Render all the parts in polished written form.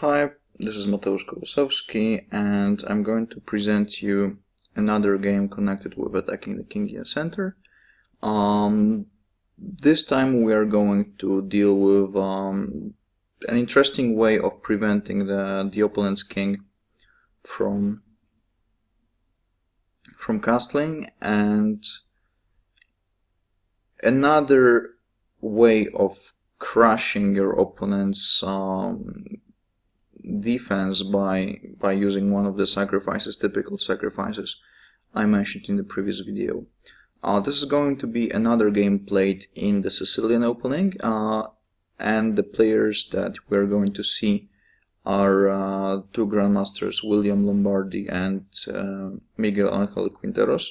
Hi, this is Mateusz Kołosowski, and I'm going to present you another game connected with attacking the king in center. This time we are going to deal with an interesting way of preventing the opponent's king from castling, and another way of crushing your opponent's defense by using one of the sacrifices, typical sacrifices I mentioned in the previous video. This is going to be another game played in the Sicilian opening, and the players that we're going to see are two grandmasters, William Lombardi and Miguel Angel Quinteros.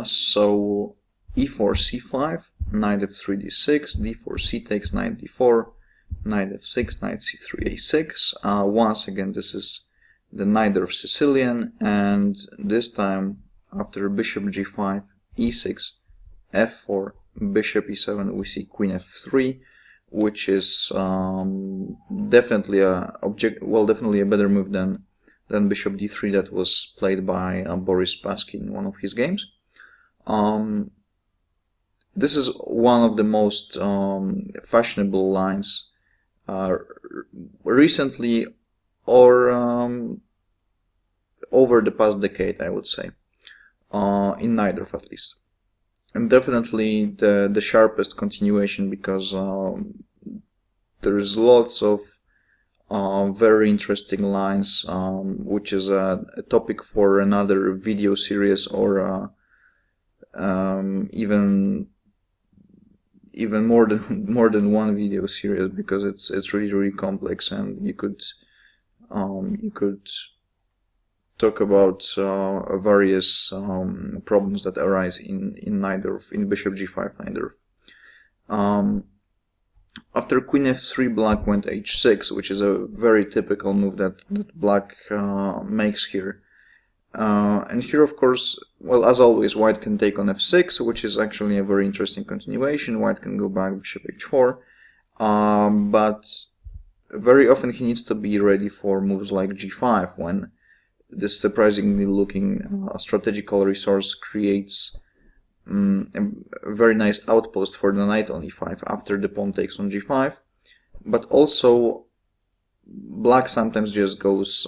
So e4, c5, knight f3, d6, d4, c takes, knight d4, knight f6, knight c3, a6. Once again, this is the knight of Sicilian, and this time after bishop g5, e6, f4, bishop e7, we see queen f3, which is definitely a better move than bishop d3 that was played by Boris Spassky in one of his games. This is one of the most fashionable lines recently, or over the past decade, I would say, in Najdorf at least, and definitely the sharpest continuation, because there's lots of very interesting lines, which is a topic for another video series, or even more than one video series, because it's really complex, and you could talk about various problems that arise in Najdorf, in bishop g5 Najdorf. After queen f3, black went h6, which is a very typical move that black makes here. And here, of course, well, as always, white can take on f6, which is actually a very interesting continuation. White can go back, bishop h4, but very often he needs to be ready for moves like g5, when this surprisingly looking strategical resource creates a very nice outpost for the knight on e5 after the pawn takes on g5. But also, black sometimes just goes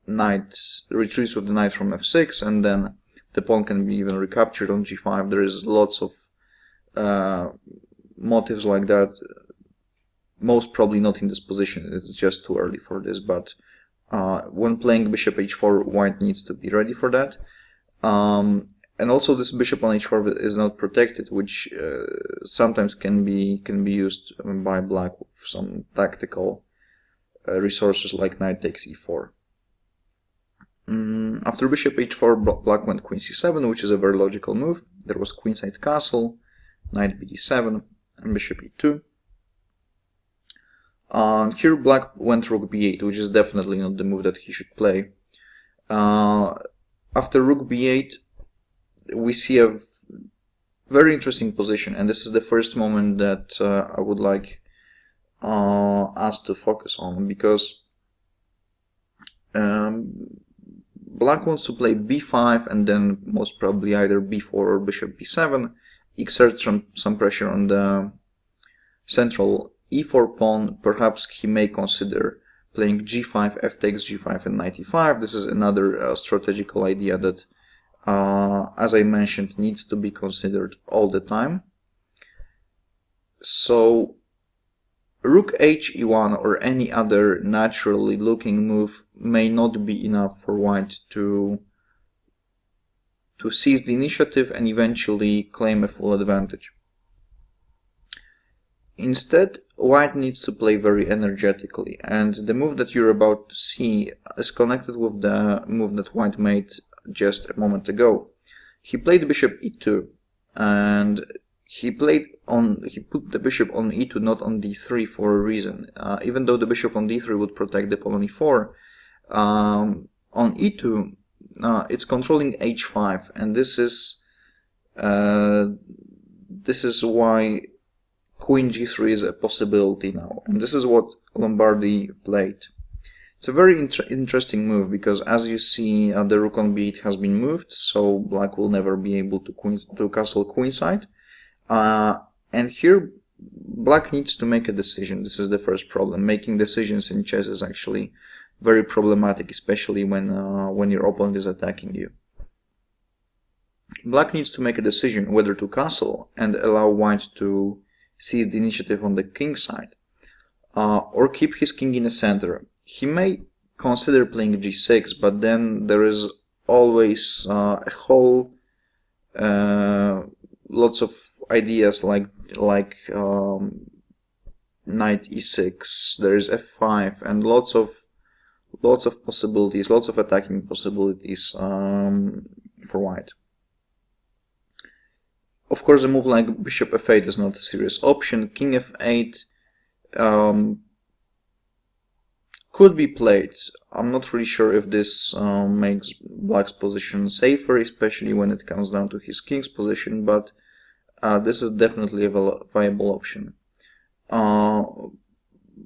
knight retreats with the knight from f6, and then the pawn can be even recaptured on g5. There is lots of motives like that. Most probably not in this position, it's just too early for this, but when playing bishop h4, white needs to be ready for that. And also this bishop on h4 is not protected, which sometimes can be used by black with some tactical resources like knight takes e4. After bishop h4, black went queen c7, which is a very logical move. There was queenside castle, knight bd7, and bishop e2. Here black went rook b8, which is definitely not the move that he should play. After rook b8, we see a very interesting position, and this is the first moment that I would like us to focus on, because black wants to play b5 and then most probably either b4 or bishop b7, exert some pressure on the central e4 pawn. Perhaps he may consider playing g5, f takes g5, and knight e5. This is another strategical idea that, as I mentioned, needs to be considered all the time. So rook h e1 or any other naturally looking move may not be enough for white to seize the initiative and eventually claim a full advantage. Instead, white needs to play very energetically, and the move that you're about to see is connected with the move that white made just a moment ago. He played bishop e2, and he put the bishop on e2, not on d3, for a reason. Even though the bishop on d3 would protect the pawn on e4, on e2 it's controlling h5, and this is why queen g3 is a possibility now, and this is what Lombardi played. It's a very interesting move because, as you see, the rook on b8 has been moved, so black will never be able to castle queenside. And here, black needs to make a decision. This is the first problem. Making decisions in chess is actually very problematic, especially when your opponent is attacking you. Black needs to make a decision whether to castle and allow white to seize the initiative on the king side, or keep his king in the center. He may consider playing g6, but then there is always a whole lots of ideas like knight e6. There is f5 and lots of possibilities, lots of attacking possibilities for white. Of course, a move like bishop f8 is not a serious option. King f8 could be played. I'm not really sure if this makes black's position safer, especially when it comes down to his king's position, but this is definitely a viable option.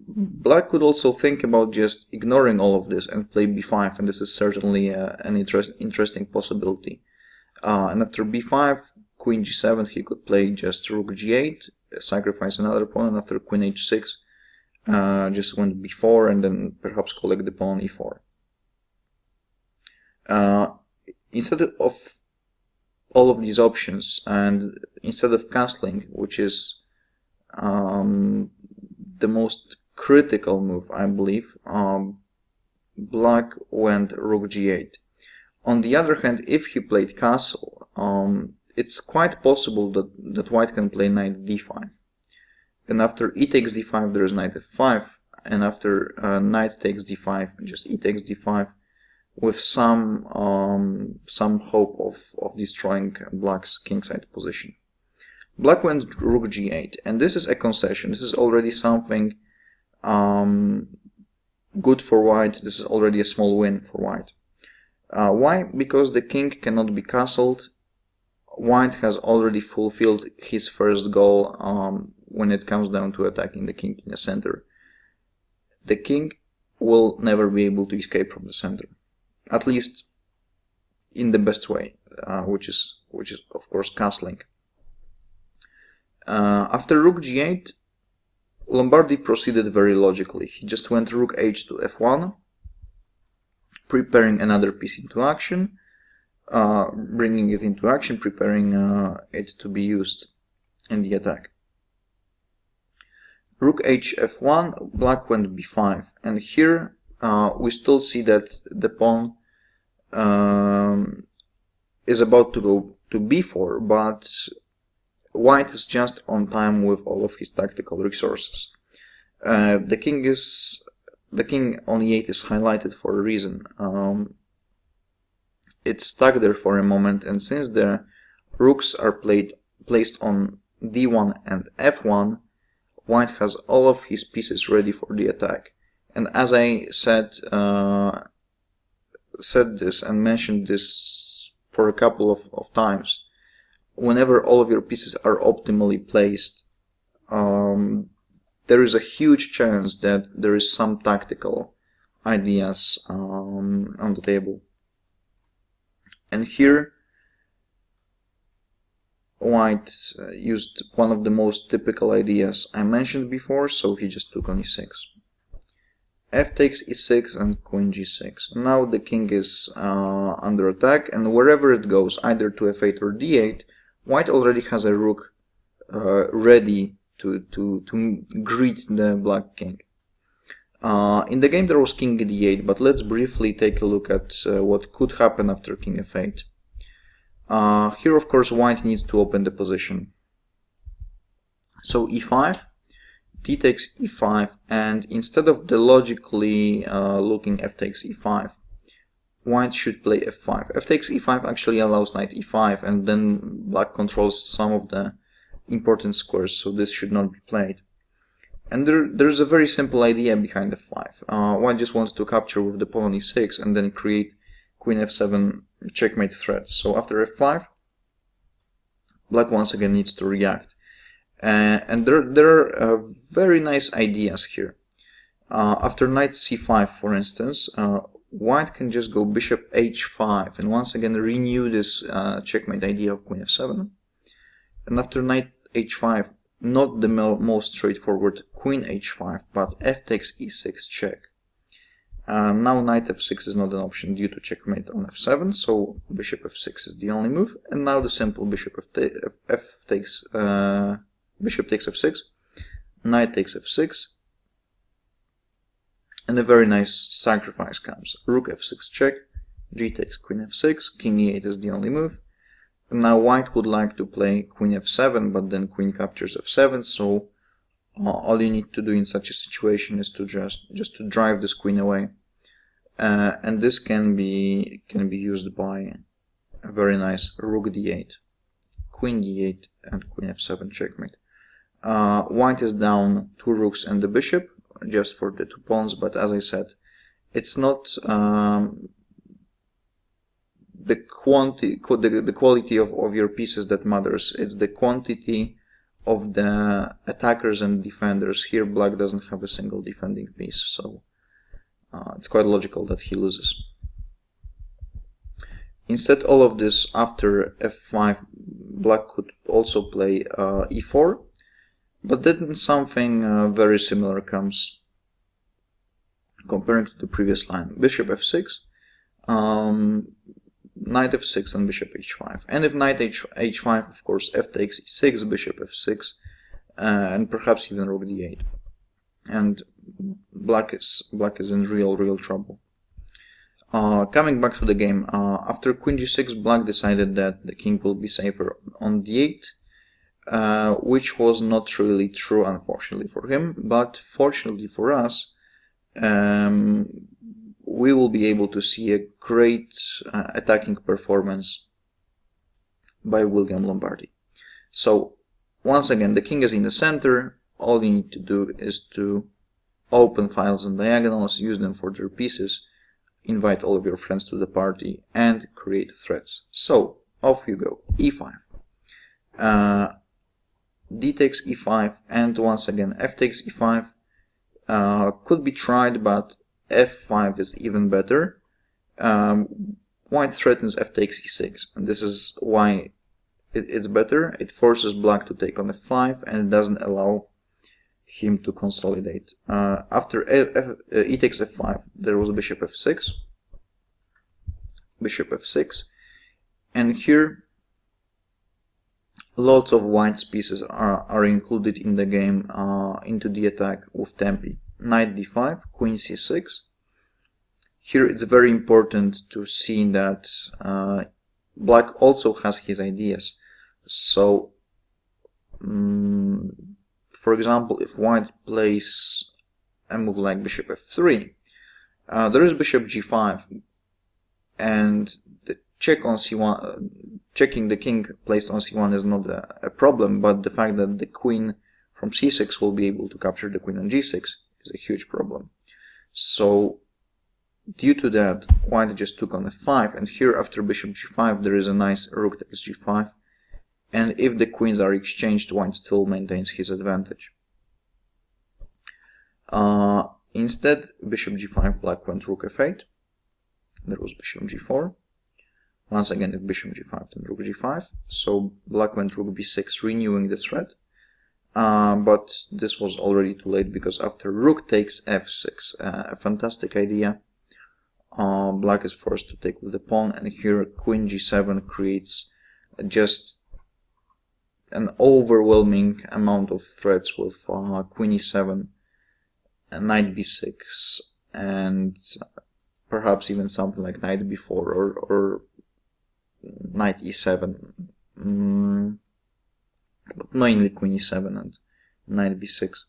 Black could also think about just ignoring all of this and play b5, and this is certainly an interesting possibility. And after b5, queen g7, he could play just rook g8, sacrifice another pawn, and after queen h6, just went b4 and then perhaps collect the pawn e4. Instead of all of these options, and instead of castling, which is the most critical move, I believe, black went rook g8. On the other hand, if he played castle, it's quite possible that white can play knight d5. And after e takes d5, there is knight f5, and after knight takes d5, just e takes d5, with some hope of destroying black's kingside position. Black went rook g8, and this is a concession. This is already something good for white. This is already a small win for white. Why? Because the king cannot be castled. White has already fulfilled his first goal when it comes down to attacking the king in the center. The king will never be able to escape from the center, at least in the best way, which is of course castling. After rook g8, Lombardi proceeded very logically. He just went rook h to f1, preparing another piece into action, bringing it into action, preparing it to be used in the attack. Rook h f1, black went b5, and here we still see that the pawn is about to go to b4, but white is just on time with all of his tactical resources. The king on e8 is highlighted for a reason. It's stuck there for a moment, and since the rooks are placed on d1 and f1, white has all of his pieces ready for the attack. And as I said this and mentioned this for a couple of times, whenever all of your pieces are optimally placed, there is a huge chance that there is some tactical ideas on the table. And here white used one of the most typical ideas I mentioned before, so he just took on e6. F takes e6 and queen g6. Now the king is under attack, and wherever it goes, either to f8 or d8, white already has a rook ready to greet the black king. In the game there was king d8, but let's briefly take a look at what could happen after king f8. Here, of course, white needs to open the position. So e5, d takes e5, and instead of the logically looking f takes e5, white should play f5. F takes e5 actually allows knight e5, and then black controls some of the important squares, so this should not be played. And there's a very simple idea behind f5. White just wants to capture with the pawn on e6 and then create queen f7 checkmate threats. So after f5, black once again needs to react. And there are very nice ideas here. After knight c5, for instance, white can just go bishop h5 and once again renew this checkmate idea of queen f7. And after knight h5, not the most straightforward queen h5, but f takes e6 check. Now knight f6 is not an option due to checkmate on f7, so bishop f6 is the only move. And now the simple bishop bishop takes f6, knight takes f6, and a very nice sacrifice comes. Rook f6 check, g takes queen f6, king e8 is the only move. And now white would like to play queen f7, but then queen captures f7, so all you need to do in such a situation is to just to drive this queen away. And this can be used by a very nice rook d8, queen d8, and queen f7 checkmate. White is down 2 rooks and the bishop, just for the 2 pawns, but as I said, it's not the quality of your pieces that matters, it's the quantity of the attackers and defenders. Here black doesn't have a single defending piece, so it's quite logical that he loses. Instead, all of this, after f5, black could also play e4, but then something very similar comes comparing to the previous line. Bishop f6, knight f6 and bishop h5. And if knight h5, of course, f takes e6, bishop f6, and perhaps even rook d8. And black is in real trouble. Coming back to the game, after queen g6, black decided that the king will be safer on d8, which was not really true, unfortunately for him, but fortunately for us, we will be able to see a great attacking performance by William Lombardi. So once again, the king is in the center. All you need to do is to open files and diagonals, use them for their pieces, invite all of your friends to the party, and create threats. So off you go. e5, d takes e5, and once again f takes e5 could be tried, but f5 is even better. White threatens f takes e6, and this is why it's better. It forces black to take on f5 and it doesn't allow him to consolidate. After e takes f5, there was bishop f6, and here lots of white's pieces are included in the game, into the attack with tempi. Knight d5, queen c6. Here it's very important to see that black also has his ideas. So for example, if white plays a move like bishop f3, there is bishop g5, and the check on c1, checking the king placed on c1 is not a problem, but the fact that the queen from c6 will be able to capture the queen on g6 is a huge problem. So due to that, white just took on f5, and here after bishop g5 there is a nice rook takes g5, and if the queens are exchanged, white still maintains his advantage. Instead, bishop g5, black went rook f8, there was bishop g4. Once again, if bishop g5, then rook g5, so black went rook b6, renewing the threat. But this was already too late, because after rook takes f6, a fantastic idea, black is forced to take with the pawn, and here queen g7 creates just an overwhelming amount of threats with queen e7, knight b6, and perhaps even something like knight b4 or knight e7, but mainly queen e7 and knight b6.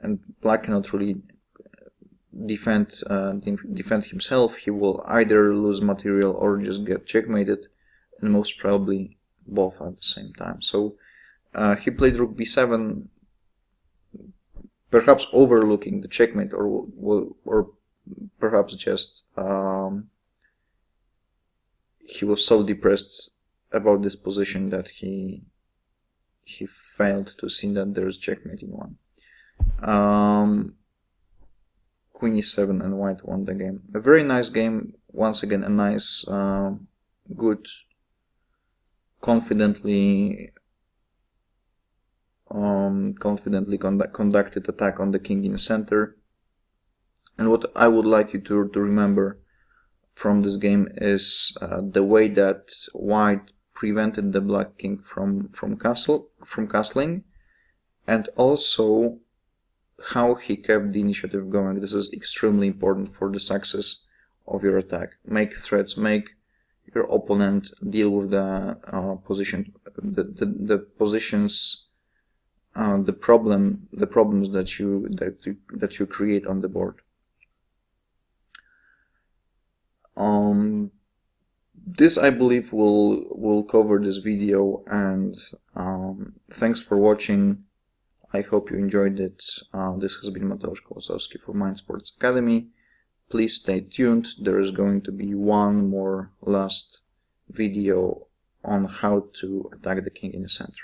And black cannot really defend himself. He will either lose material or just get checkmated, and most probably both at the same time. So he played rook b7, perhaps overlooking the checkmate, or perhaps just he was so depressed about this position that he he failed to see that there's checkmate in one. Queen e7 and white won the game. A very nice game. Once again, a nice, good, confidently conducted attack on the king in the center. And what I would like you to remember from this game is the way that white prevented the black king from castling, and also how he kept the initiative going. This is extremely important for the success of your attack. Make threats, make your opponent deal with the positions, the problems that you create on the board. This, I believe, will cover this video, and thanks for watching. I hope you enjoyed it. This has been Mateusz Kołosowski for Mind Sports Academy. Please stay tuned. There is going to be one more last video on how to attack the king in the center.